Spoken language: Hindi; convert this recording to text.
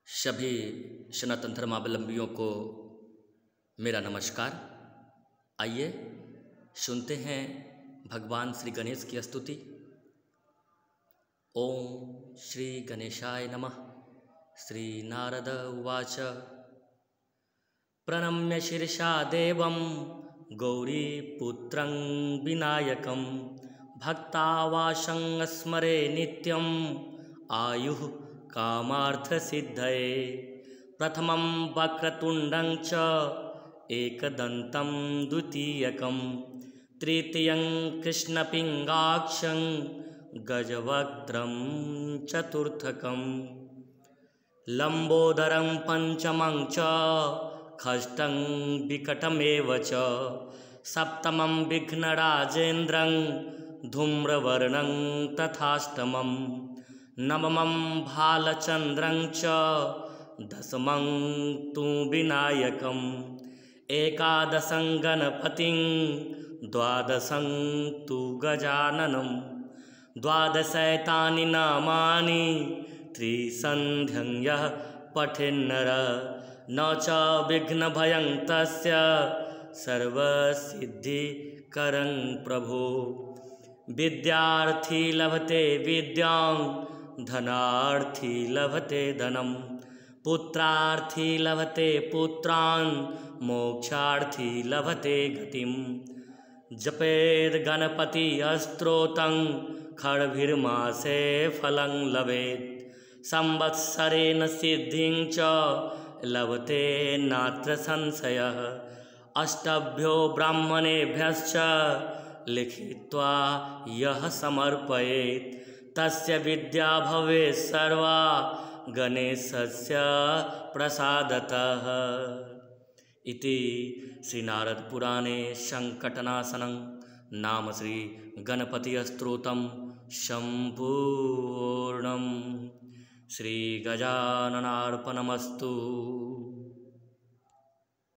सभी सनातन धर्मावलंबियों को मेरा नमस्कार। आइए सुनते हैं भगवान श्री गणेश की स्तुति। ओम श्री गणेशाय नमः। श्री नारद उवाच प्रणम्य शीर्षा देवं गौरीपुत्रं विनायकं भक्तावासं स्मरे नित्यं आयुः कामार्थसिद्धये। प्रथमं वक्रतुण्डं च एकदन्तं द्वितीयकं तृतीयं कृष्णपिङ्गाक्षं गजवक्त्रं चतुर्थकं लम्बोदरं पंचमं च खष्टं विकटमेव च सप्तमं विघ्नराजेन्द्रं धूम्रवर्णं तथाष्टमं नवमं भालचन्द्रं च दशमं तु विनायकं एकादशं गणपतिं द्वादशं तु गजाननं द्वादशैतानि नामानि त्रिसन्ध्यं यः पठेन्नर न च विघ्नभयं तस्य सर्वसिद्धिकरं प्रभो। विद्यार्थी लभते विद्यां धनार्थी लभते धनं पुत्रार्थी लभते पुत्रान् मोक्षार्थी लभते गतिं। जपेद गणपति स्तोत्रं खड्भिर्मासे फलं लभेत् संवत्सरेण सिद्धिं च लभते नात्र संशयः। अष्टभ्यो ब्राह्मणेभ्यश्च लिखित्वा यः समर्पयेत् तस्य विद्या भवेत् सर्वा गणेशस्य प्रसादतः। इति श्रीनारदपुराणे संकटनाशनं नाम श्री गणपति स्तोत्रं सम्पूर्णम्। श्री गजाननार्पणमस्तु।